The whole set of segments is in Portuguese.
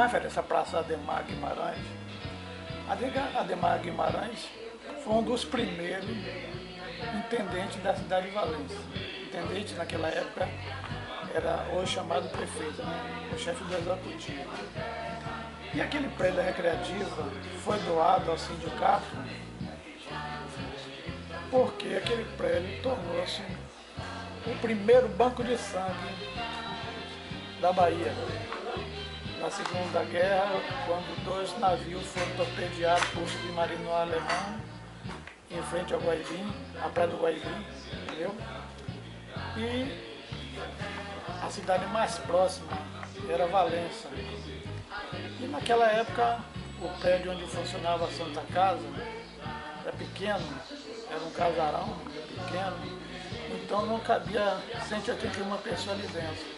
referência à Praça Ademar Guimarães, Ademar Guimarães foi um dos primeiros intendentes da cidade de Valença. Intendente naquela época era hoje chamado prefeito, né? O chefe do executivo. E aquele prédio recreativo foi doado ao sindicato porque aquele prédio tornou-se o primeiro banco de sangue da Bahia. Na Segunda Guerra, quando 2 navios foram torpedeados por submarino alemão em frente ao Guaivim, a praia do Guaivim, entendeu? E a cidade mais próxima era Valença. E naquela época, o prédio onde funcionava a Santa Casa era pequeno, era um casarão pequeno, então não cabia 181 pessoas ali dentro.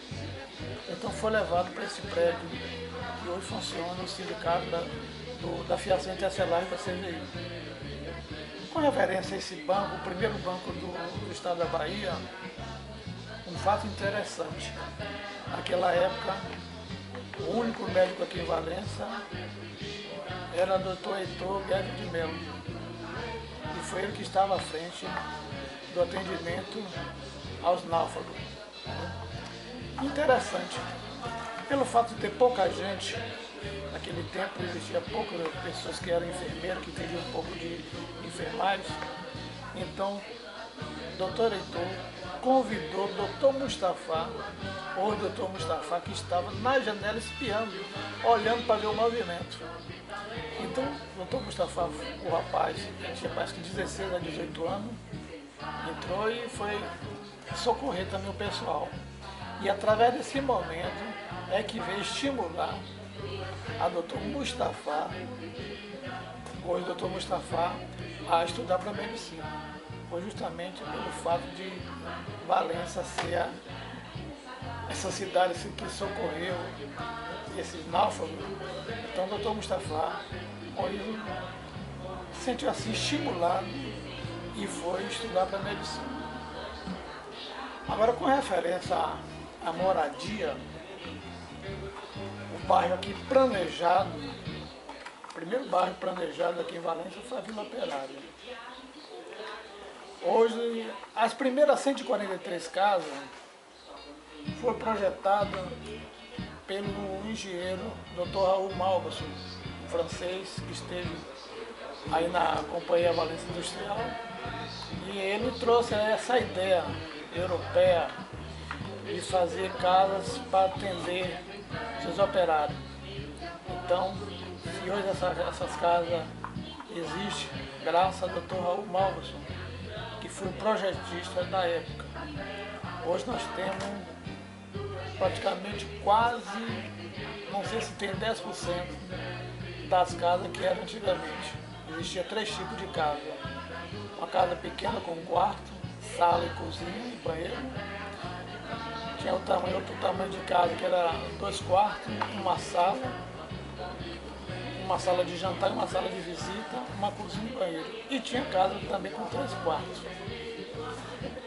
Então foi levado para esse prédio que hoje funciona o sindicato da Fiação Intercelar da CVI. Com referência a esse banco, o primeiro banco do estado da Bahia, um fato interessante. Naquela época, o único médico aqui em Valença era o Dr. Heitor Guedes de Melo. E foi ele que estava à frente do atendimento aos náufragos. Interessante, pelo fato de ter pouca gente, naquele tempo existia poucas pessoas que eram enfermeiros, que entendiam um pouco de enfermagem, então Dr. Heitor convidou o Dr. Mustafa, ou o Dr. Mustafa, que estava na janela espiando, olhando para ver o movimento. Então, o Dr. Mustafa, o rapaz, tinha mais que 16 a 18 anos, entrou e foi socorrer também o pessoal. E através desse momento é que veio estimular a Dr. Mustafa, hoje Dr. Mustafa, a estudar para medicina. Foi justamente pelo fato de Valença ser essa cidade que socorreu esses náufragos. Então o Dr. Mustafa hoje se sentiu assim estimulado e foi estudar para medicina. Agora, com referência à moradia, o bairro aqui planejado, o primeiro bairro planejado aqui em Valença foi a Vila Operária. Hoje, as primeiras 143 casas foram projetadas pelo engenheiro Dr. Raul Malbason, um francês que esteve aí na Companhia Valença Industrial, e ele trouxe essa ideia europeia de fazer casas para atender seus operários. Então, se hoje essas casas existem, graças ao Dr. Raul Malbason, que foi o projetista da época. Hoje nós temos praticamente quase, não sei se tem 10% das casas que eram antigamente. Existia 3 tipos de casa. Uma casa pequena com quarto, sala e cozinha e banheiro. Tinha outro tamanho de casa que era 2 quartos, uma sala de jantar, uma sala de visita, uma cozinha e banheiro. E tinha casa também com 3 quartos.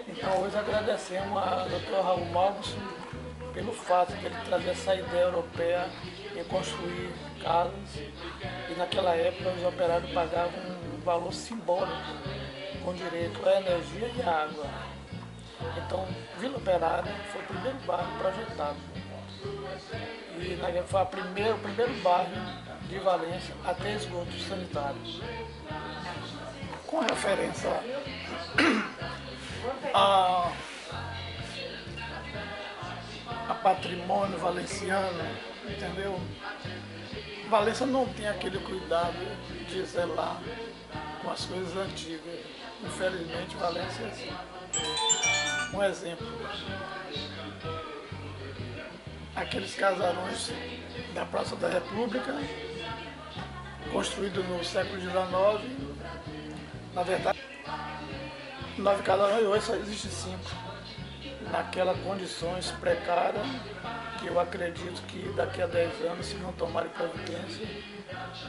Então hoje agradecemos a Dr. Raul Malbason pelo fato de ele trazer essa ideia europeia em construir casas. E naquela época os operários pagavam um valor simbólico com direito à energia e à água. Então, Vila Operária foi o primeiro bairro projetado. E foi o primeiro bairro de Valença a ter esgoto sanitário. Com referência a patrimônio valenciano, entendeu? Valença não tem aquele cuidado de zelar com as coisas antigas. Infelizmente, Valença é assim. Um exemplo, aqueles casarões da Praça da República, construídos no século XIX, na verdade, 9 casarões, hoje só existem 5, naquelas condições precárias, que eu acredito que daqui a 10 anos, se não tomarem providência,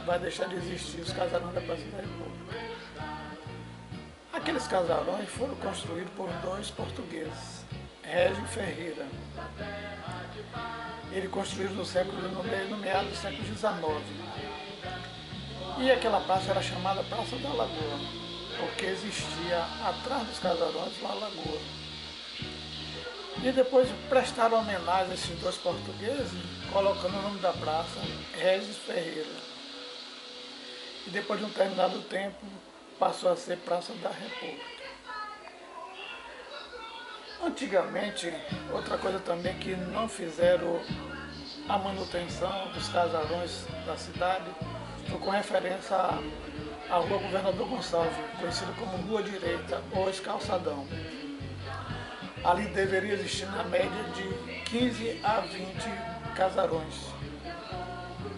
vai deixar de existir os casarões da Praça da República. Aqueles casarões foram construídos por 2 portugueses, Régio Ferreira. Ele construiu no meado do século XIX. E aquela praça era chamada Praça da Lagoa, porque existia atrás dos casarões uma lagoa. E depois prestaram homenagem a esses dois portugueses, colocando o nome da praça Régis Ferreira. E depois de um determinado tempo, passou a ser Praça da República. Antigamente, outra coisa também que não fizeram a manutenção dos casarões da cidade foi com referência à Rua Governador Gonçalves, conhecida como Rua Direita, hoje Calçadão. Ali deveria existir na média de 15 a 20 casarões.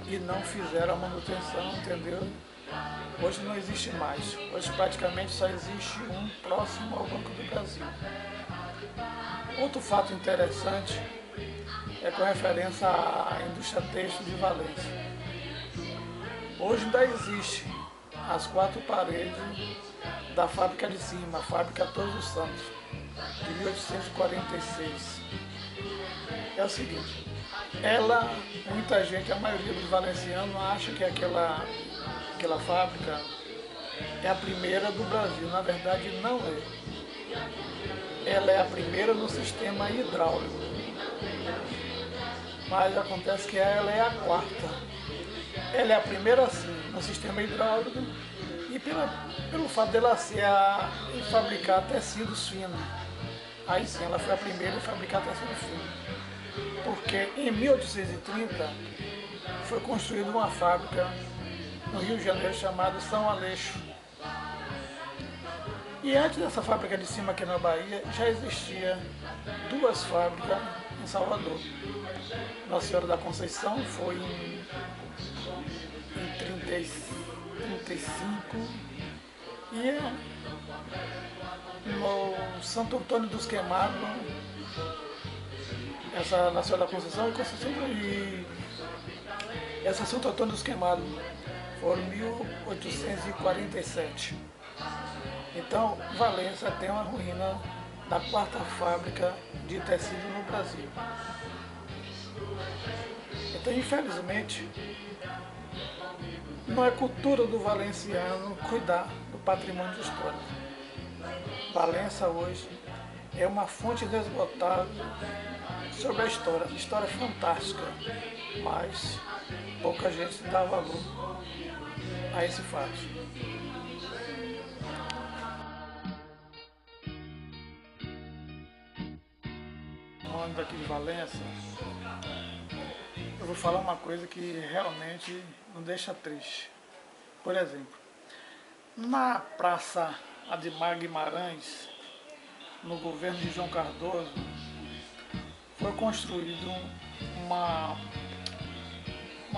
E não fizeram a manutenção, entendeu? Hoje não existe mais. Hoje praticamente só existe um próximo ao Banco do Brasil. Outro fato interessante é com referência à indústria têxtil de Valência. Hoje ainda existe as 4 paredes da fábrica de cima, a fábrica Todos os Santos, de 1846. É o seguinte, muita gente, a maioria dos valencianos acha que aquela fábrica é a primeira do Brasil. Na verdade não é. Ela é a primeira no sistema hidráulico, mas acontece que ela é a 4ª. Ela é a primeira sim no sistema hidráulico e pelo fato dela ser em fabricar tecidos finos. Aí sim, ela foi a primeira em fabricar tecido fino. Porque em 1830 foi construída uma fábrica no Rio de Janeiro chamada São Aleixo. E antes dessa fábrica de cima aqui na Bahia, já existia 2 fábricas em Salvador. Nossa Senhora da Conceição foi em 35 e no Santo Antônio dos Queimados, essa Nossa Senhora da Conceição e essa Santo Antônio dos Queimados foram em 1847. Então, Valença tem uma ruína da 4ª fábrica de tecido no Brasil. Então, infelizmente, não é cultura do valenciano cuidar do patrimônio histórico. Valença hoje é uma fonte inesgotável sobre a história fantástica, mas pouca gente dá valor a esse fato. Falando daqui de Valença, eu vou falar uma coisa que realmente nos deixa triste. Por exemplo, na Praça Ademar Guimarães, no governo de João Cardoso, foi construído uma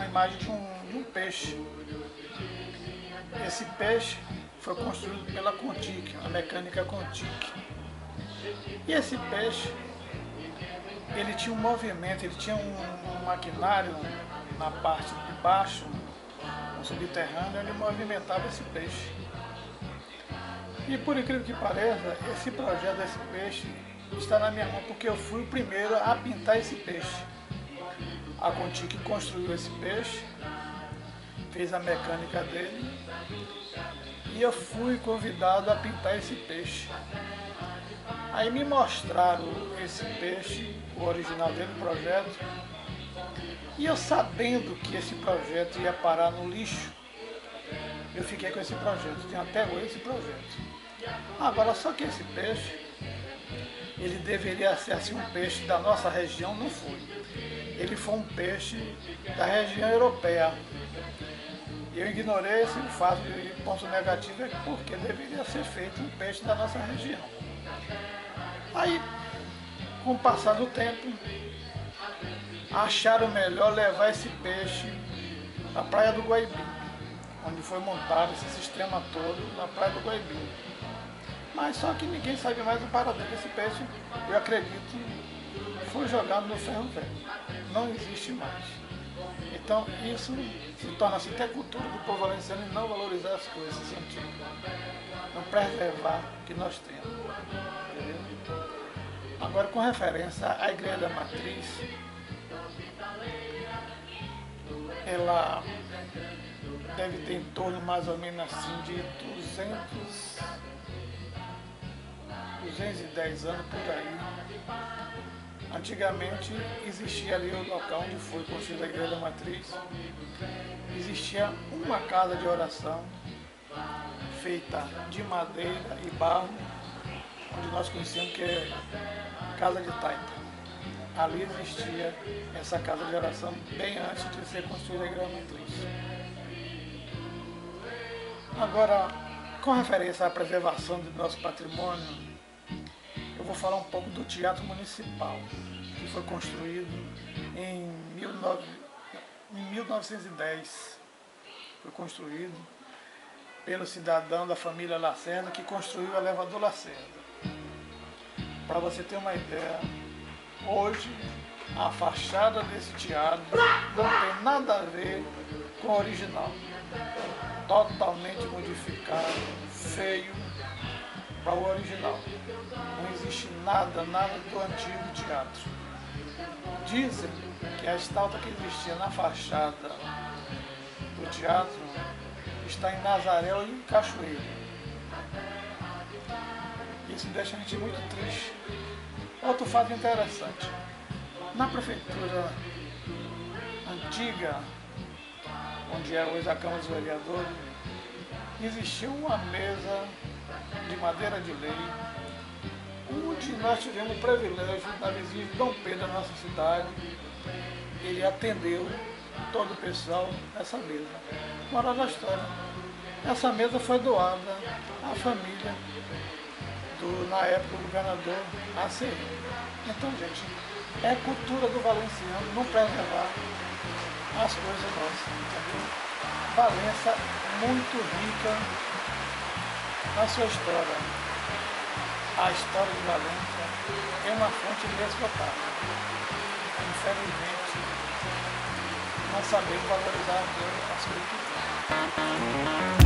imagem de um peixe. Esse peixe foi construído pela Contic, a mecânica Contic. E esse peixe, ele tinha um movimento, ele tinha um maquinário na parte de baixo, no subterrâneo, ele movimentava esse peixe. E por incrível que pareça, esse projeto desse peixe está na minha mão, porque eu fui o primeiro a pintar esse peixe. A Contic construiu esse peixe, fez a mecânica dele, e eu fui convidado a pintar esse peixe. Aí me mostraram esse peixe, o original dele, o projeto, e eu sabendo que esse projeto ia parar no lixo, eu fiquei com esse projeto, tenho até hoje esse projeto. Agora, só que esse peixe, ele deveria ser assim um peixe da nossa região, não foi. Ele foi um peixe da região europeia. Eu ignorei esse fato de ponto negativo, é porque deveria ser feito um peixe da nossa região. Aí, com o passar do tempo, acharam melhor levar esse peixe à Praia do Guaibi, onde foi montado esse sistema todo na Praia do Guaibi. Mas só que ninguém sabe mais o paradeiro desse peixe, eu acredito, foi jogado no ferro velho. Não existe mais. Então isso se torna-se até cultura do povo valenciano em não valorizar as coisas antigas, não preservar o que nós temos. Entendeu? Agora, com referência à Igreja da Matriz, ela deve ter em torno mais ou menos assim de 210 anos por aí. Antigamente existia ali o local onde foi construída a Igreja da Matriz, existia uma casa de oração feita de madeira e barro, onde nós conhecemos que é Casa de Taipa. Ali existia essa casa de oração bem antes de ser construída a Igreja da Matriz. Agora, com referência à preservação do nosso patrimônio, eu vou falar um pouco do Teatro Municipal, que foi construído em 1910. Foi construído pelo cidadão da família Lacerda, que construiu o elevador Lacerda. Para você ter uma ideia, hoje a fachada desse teatro não tem nada a ver com o original. Totalmente modificado, feio para o original. Não existe nada do antigo teatro. Dizem que a estátua que existia na fachada do teatro está em Nazaré e em Cachoeiro. Isso deixa a gente muito triste. Outro fato interessante. Na prefeitura antiga, onde é hoje a Câmara dos Vereadores, existia uma mesa de madeira de lei, onde nós tivemos o privilégio da visita de Dom Pedro da nossa cidade. Ele atendeu todo o pessoal nessa mesa. Moral da história, essa mesa foi doada à família na época, o governador ACM. Então, gente, é cultura do valenciano não preservar as coisas nossas, entendeu? Valença muito rica na sua história. A história de Valença é uma fonte inesgotável. Infelizmente, não sabemos valorizar as coisas que temos.